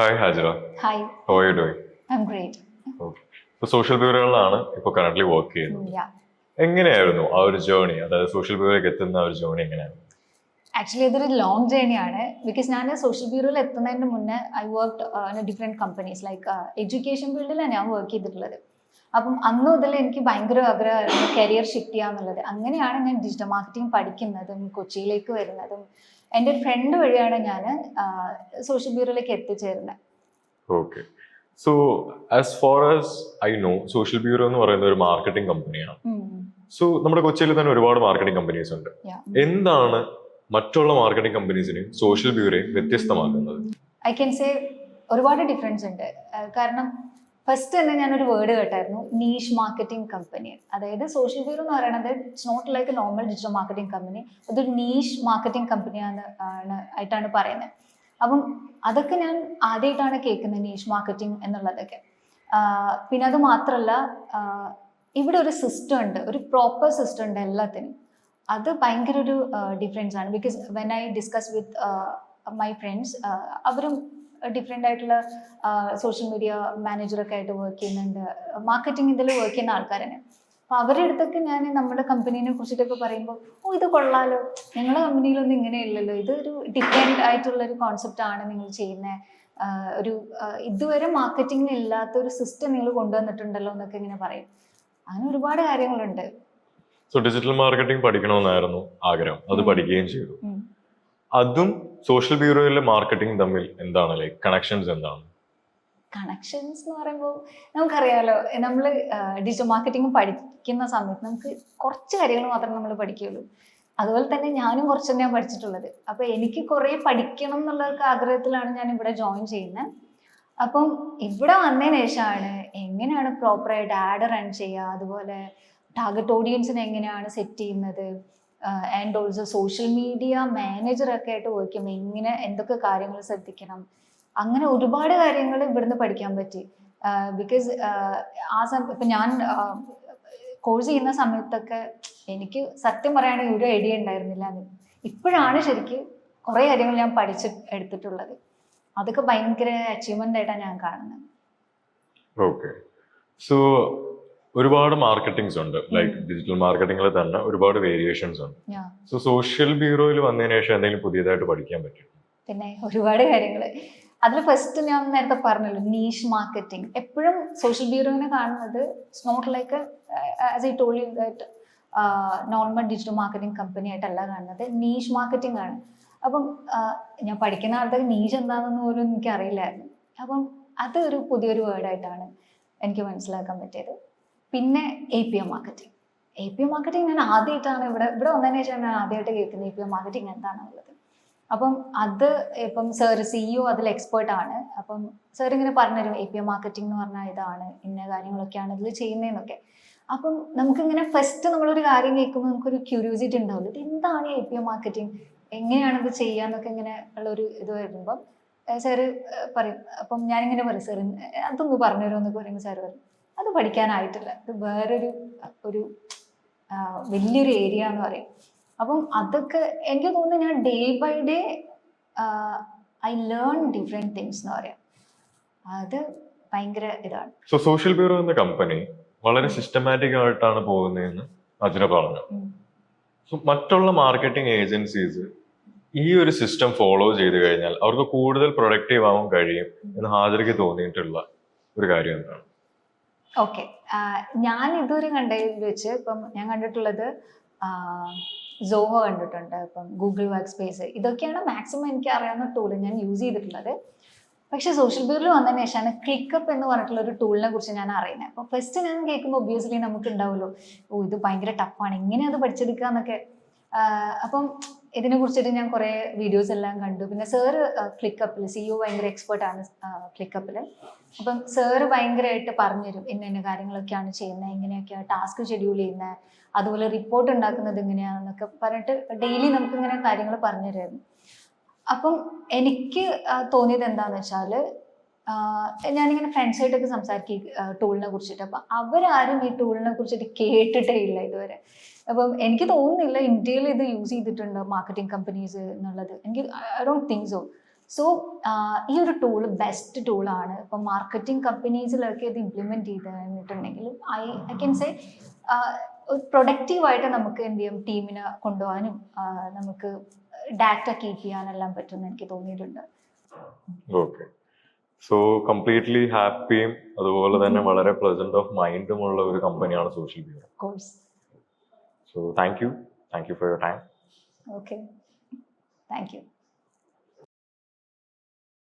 Hi Hajra. Hi, How are you doing? I'm great. Okay. ഇപ്പോൾ social ബ്യൂറോകളിലാണ് ഇപ്പോൾ current work ചെയ്യുന്നത്. Yeah. എങ്ങനെയായിരുന്നു ആ ഒരു ജേർണി, അതായത് സോഷ്യൽ ബ്യൂറോയിലേക്ക് എത്തുന്ന ആ ഒരു ജേർണി എങ്ങനെയായിരുന്നു? ആക്ച്വലി ഇതൊരു ലോങ് ജേണിയാണ്. ബിക്കോസ് ഞാൻ സോഷ്യൽ ബ്യൂറോയിൽ എത്തുന്നതിന് മുന്നേ I work in different companies like education ഫീൽഡിലാണ് ഞാൻ വർക്ക് ചെയ്തിട്ടുള്ളത്. അപ്പം അന്ന് മുതൽ എനിക്ക് ഭയങ്കര ആഗ്രഹമായിരുന്നു കരിയർ ഷിഫ്റ്റ് ചെയ്യാന്നുള്ളത്. അങ്ങനെയാണ് ഞാൻ ഡിജിറ്റൽ മാർക്കറ്റിംഗ് പഠിക്കുന്നതും കൊച്ചിയിലേക്ക് വരുന്നതും. എൻ്റെ ഒരു ഫ്രണ്ട് വഴിയാണ് ഞാൻ സോഷ്യൽ ബ്യൂറോയിലേക്ക് എത്തിച്ചേരുന്നത്. Okay. So as far as I know, social Bureau എന്ന് പറയുന്ന ഒരു മാർക്കറ്റിംഗ് കമ്പനിയാണ്. സോ നമ്മുടെ കൊച്ചിയിൽ തന്നെ ഒരുപാട് മാർക്കറ്റിംഗ് കമ്പനീസ് ഉണ്ട്. എന്താണ് മറ്റുള്ള മാർക്കറ്റിംഗ് കമ്പനീസിനെയും സോഷ്യൽ ബ്യൂറോയും വ്യത്യസ്തമാക്കുന്നത്? ഐ ക്യാൻ സേ ഒരുപാട് ഡിഫറൻസ് ഉണ്ട്. കാരണം ഫസ്റ്റ് തന്നെ ഞാനൊരു വേർഡ് കേട്ടായിരുന്നു, നീഷ് മാർക്കറ്റിംഗ് കമ്പനി. അതായത് സോഷ്യൽ ബ്യൂറോ എന്ന് പറയുന്നത് it's not like a normal digital marketing company, അതൊരു നീഷ് മാർക്കറ്റിംഗ് കമ്പനിയാണ് ആയിട്ടാണ് പറയുന്നത്. അപ്പം അതൊക്കെ ഞാൻ ആദ്യമായിട്ടാണ് കേൾക്കുന്നത്, നീഷ് മാർക്കറ്റിംഗ് എന്നുള്ളതൊക്കെ. പിന്നെ അത് മാത്രമല്ല, ഇവിടെ ഒരു സിസ്റ്റം ഉണ്ട്, ഒരു പ്രോപ്പർ സിസ്റ്റം ഉണ്ട് എല്ലാത്തിനും. അത് ഭയങ്കര ഒരു ഡിഫറൻസ് ആണ്. Because when I discuss with my friends, അവരും ഡിഫറെൻ്റ് ആയിട്ടുള്ള സോഷ്യൽ മീഡിയ മാനേജറൊക്കെ ആയിട്ട് വർക്ക് ചെയ്യുന്നുണ്ട്, മാർക്കറ്റിംഗ് ഇതിൽ വർക്ക് ചെയ്യുന്ന ആൾക്കാരാണ്. അപ്പോൾ അവരുടെ അടുത്തൊക്കെ ഞാൻ നമ്മുടെ കമ്പനീനെ കുറിച്ചിട്ടൊക്കെ പറയുമ്പോൾ, ഓ ഇത് കൊള്ളാലോ, നിങ്ങളുടെ കമ്പനിയിലൊന്നും ഇങ്ങനെയില്ലല്ലോ, ഇതൊരു ഡിഫറെൻ്റ് ആയിട്ടുള്ളൊരു കോൺസെപ്റ്റാണ് നിങ്ങൾ ചെയ്യുന്നത്, ഒരു ഇതുവരെ മാർക്കറ്റിംഗിൽ ഇല്ലാത്ത ഒരു സിസ്റ്റം നിങ്ങൾ കൊണ്ടുവന്നിട്ടുണ്ടല്ലോ എന്നൊക്കെ ഇങ്ങനെ പറയും. അങ്ങനെ ഒരുപാട് കാര്യങ്ങളുണ്ട്. സോ ഡിജിറ്റൽ മാർക്കറ്റിംഗ് പഠിക്കണമെന്നായിരുന്നു ആഗ്രഹം, അത് പഠിക്കുകയും ചെയ്തു. അതും സോഷ്യൽ ബ്യൂറോയിലെ മാർക്കറ്റിംഗ് തമ്മിൽ എന്താണ് ലൈക്ക് കണക്ഷൻസ് എന്താണ്? കണക്ഷൻസ് എന്ന് പറയുമ്പോൾ നമുക്കറിയാലോ, നമ്മൾ ഡിജിറ്റൽ മാർക്കറ്റിംഗ് പഠിക്കുന്ന സമയത്ത് നമുക്ക് കുറച്ച് കാര്യങ്ങൾ മാത്രമേ നമ്മൾ പഠിക്കുകയുള്ളൂ. അതുപോലെ തന്നെ ഞാനും കുറച്ച് തന്നെയാണ് പഠിച്ചിട്ടുള്ളത്. അപ്പോൾ എനിക്ക് കുറേ പഠിക്കണം എന്നുള്ളൊക്കെ ആഗ്രഹത്തിലാണ് ഞാൻ ഇവിടെ ജോയിൻ ചെയ്യുന്നത്. അപ്പം ഇവിടെ വന്നതിന് ശേഷമാണ് എങ്ങനെയാണ് പ്രോപ്പറായിട്ട് ആഡ് റൺ ചെയ്യുക, അതുപോലെ ടാർഗറ്റ് ഓഡിയൻസിനെ എങ്ങനെയാണ് സെറ്റ് ചെയ്യുന്നത്, ആൻഡ് ഓൾസോ സോഷ്യൽ മീഡിയ മാനേജറൊക്കെ ആയിട്ട് വർക്ക് ചെയ്യുമ്പോൾ എങ്ങനെ എന്തൊക്കെ കാര്യങ്ങൾ ശ്രദ്ധിക്കണം, അങ്ങനെ ഒരുപാട് കാര്യങ്ങൾ ഇവിടുന്ന് പഠിക്കാൻ പറ്റി. ബിക്കോസ് ഇപ്പം ഞാൻ കോഴ്സ് ചെയ്യുന്ന സമയത്തൊക്കെ എനിക്ക് സത്യം പറയുകയാണെങ്കിൽ ഒരു ഐഡിയ ഉണ്ടായിരുന്നില്ല. ഇപ്പോഴാണ് ശരിക്കും കുറേ കാര്യങ്ങൾ ഞാൻ എടുത്തിട്ടുള്ളത്. അതൊക്കെ ഭയങ്കര അച്ചീവ്മെന്റ് ആയിട്ടാണ് ഞാൻ കാണുന്നത്. ഓക്കെ. സോ ഒരുപാട് മാർക്കറ്റിംഗ്സ് ഉണ്ട്, ലൈക്ക് ഡിജിറ്റൽ മാർക്കറ്റിംഗിൽ തന്നെ ഒരുപാട് വേരിയേഷൻസ് ഉണ്ട്. സോ സോഷ്യൽ ബ്യൂറോയിൽ വന്നതിന് ശേഷം എന്തെങ്കിലും പുതിയതായിട്ട് പഠിക്കാൻ പറ്റും? പിന്നെ ഒരുപാട് കാര്യങ്ങൾ. അതിൽ ഫസ്റ്റ് ഞാൻ നേരത്തെ പറഞ്ഞല്ലോ, നീഷ് മാർക്കറ്റിംഗ്. എപ്പോഴും സോഷ്യൽ ബ്യൂറോനെ കാണുന്നത് it's not like as I told you that normal digital marketing company ആയിട്ടല്ല കാണുന്നത്, നീഷ് മാർക്കറ്റിംഗ് ആണ്. അപ്പം ഞാൻ പഠിക്കുന്ന ആൾക്കാർക്ക് നീഷ് എന്താണെന്ന് പോലും എനിക്ക് അറിയില്ലായിരുന്നു. അപ്പം അതൊരു പുതിയൊരു വേർഡായിട്ടാണ് എനിക്ക് മനസ്സിലാക്കാൻ പറ്റിയത്. പിന്നെ APM മാർക്കറ്റിംഗ്. APM മാർക്കറ്റിംഗ് ഞാൻ ആദ്യമായിട്ടാണ് ഇവിടെ വന്നതിന് ശേഷം ഞാൻ ആദ്യമായിട്ട് കേൾക്കുന്നത് APM മാർക്കറ്റിംഗ് എന്താണെന്നുള്ളത്. അപ്പം അത് ഇപ്പം സാർ CEO അതിൽ എക്സ്പേർട്ടാണ്. അപ്പം സാർ ഇങ്ങനെ പറഞ്ഞുതരും APM മാർക്കറ്റിംഗ് എന്ന് പറഞ്ഞാൽ ഇതാണ്, ഇന്ന കാര്യങ്ങളൊക്കെയാണ് ഇതിൽ ചെയ്യുന്നതെന്നൊക്കെ. അപ്പം നമുക്കിങ്ങനെ ഫസ്റ്റ് നമ്മളൊരു കാര്യം കേൾക്കുമ്പോൾ നമുക്കൊരു ക്യൂരിയോസിറ്റി ഉണ്ടാവില്ല, ഇത് എന്താണ് APM മാർക്കറ്റിംഗ്, എങ്ങനെയാണിത് ചെയ്യാന്നൊക്കെ ഇങ്ങനെ ഉള്ളൊരു ഇത് വരുമ്പം സാറ് പറയും. അപ്പം ഞാനിങ്ങനെ പറയും, സാർ അതൊന്ന് പറഞ്ഞു തരുമോ എന്നൊക്കെ പറയുമ്പോൾ സാറ് പറയും, അത് പഠിക്കാനായിട്ടില്ല, ഇത് വേറൊരു വലിയൊരു ഏരിയ എന്ന് പറയും. അപ്പം അതൊക്കെ എനിക്ക് തോന്നുന്നു ഞാൻ day by day I learn different things എന്ന് പറയാം. അത് ഭയങ്കര ഇതാണ്. സോ സോഷ്യൽ ബ്യൂറോ എന്ന കമ്പനി വളരെ സിസ്റ്റമാറ്റിക് ആയിട്ടാണ് പോകുന്നതെന്ന് അജ്ന പറഞ്ഞു. സോ മറ്റുള്ള മാർക്കറ്റിംഗ് ഏജൻസീസ് ഈ ഒരു സിസ്റ്റം ഫോളോ ചെയ്ത് കഴിഞ്ഞാൽ അവർക്ക് കൂടുതൽ പ്രൊഡക്റ്റീവ് ആവാൻ കഴിയും എന്ന് ഹാജർക്ക് തോന്നിയിട്ടുള്ള ഒരു കാര്യം എന്താണ്? ഓക്കെ, ഞാൻ ഇതുവരെ കണ്ടതിൽ വെച്ച് ഇപ്പം ഞാൻ കണ്ടിട്ടുള്ളത് സോഹോ കണ്ടിട്ടുണ്ട്, ഇപ്പം ഗൂഗിൾ വർക്ക് സ്പേസ്, ഇതൊക്കെയാണ് മാക്സിമം എനിക്ക് അറിയാവുന്ന ടൂൾ ഞാൻ യൂസ് ചെയ്തിട്ടുള്ളത്. പക്ഷേ സോഷ്യൽ ബ്യൂറോയിൽ വന്നതിന് ശേഷമാണ് ക്ലിക്കപ്പ് എന്ന് പറഞ്ഞിട്ടുള്ള ഒരു ടൂളിനെ കുറിച്ച് ഞാൻ അറിയുന്നത്. അപ്പോൾ ഫസ്റ്റ് ഞാൻ കേൾക്കുമ്പോൾ ഒബ്വിയസ്ലി നമുക്ക് ഉണ്ടാവുമല്ലോ, ഓ ഇത് ഭയങ്കര ടഫാണ്, എങ്ങനെ അത് പഠിച്ചെടുക്കുക എന്നൊക്കെ. അപ്പം ഇതിനെ കുറിച്ചിട്ട് ഞാൻ കുറേ വീഡിയോസ് എല്ലാം കണ്ടു. പിന്നെ സാറ് ക്ലിക്കപ്പിൽ CEO ഭയങ്കര എക്സ്പേർട്ടാണ് ക്ലിക്കപ്പിൽ. അപ്പം സാറ് ഭയങ്കരമായിട്ട് പറഞ്ഞുതരും ഇന്ന കാര്യങ്ങളൊക്കെയാണ് ചെയ്യുന്നത്, എങ്ങനെയൊക്കെയാണ് ടാസ്ക് ഷെഡ്യൂൾ ചെയ്യുന്നത്, അതുപോലെ റിപ്പോർട്ട് ഉണ്ടാക്കുന്നത് എങ്ങനെയാണെന്നൊക്കെ പറഞ്ഞിട്ട് ഡെയിലി നമുക്കിങ്ങനെ കാര്യങ്ങൾ പറഞ്ഞു തരുമായിരുന്നു. അപ്പം എനിക്ക് തോന്നിയത് എന്താണെന്ന് വെച്ചാൽ, ഞാനിങ്ങനെ ഫ്രണ്ട്സായിട്ടൊക്കെ സംസാരിക്കും ടൂളിനെ കുറിച്ചിട്ട്. അപ്പം അവരാരും ഈ ടൂളിനെ കുറിച്ചിട്ട് കേട്ടിട്ടേ ഇല്ല ഇതുവരെ. അപ്പം എനിക്ക് തോന്നുന്നില്ല ഇന്ത്യയിൽ ഇത് യൂസ് ചെയ്തിട്ടുണ്ട് മാർക്കറ്റിംഗ് കമ്പനീസ് എന്നുള്ളത്. I don't think so. So ഈ ഒരു ടൂൾ ബെസ്റ്റ് ടൂളാണ്. ഇപ്പം മാർക്കറ്റിംഗ് കമ്പനീസിലൊക്കെ ഇത് ഇംപ്ലിമെൻറ്റ് ചെയ്ത് കഴിഞ്ഞിട്ടുണ്ടെങ്കിൽ ഐ ക്യാൻ സേ പ്രൊഡക്റ്റീവായിട്ട് നമുക്ക് എന്ത് ചെയ്യും, ടീമിനെ കൊണ്ടുപോകാനും നമുക്ക് ഡാറ്റ കീപ്പ് ചെയ്യാനെല്ലാം പറ്റുമെന്ന് എനിക്ക് തോന്നിയിട്ടുണ്ട്. ഓക്കെ. സോ കംപ്ലീറ്റ്ലി ഹാപ്പിയും അതുപോലെ തന്നെ വളരെ പ്ലസന്റ് ഓഫ് മൈൻഡും ഉള്ള ഒരു കമ്പനിയാണ് social bureau. Of course. So thank you for your time. Okay, thank you.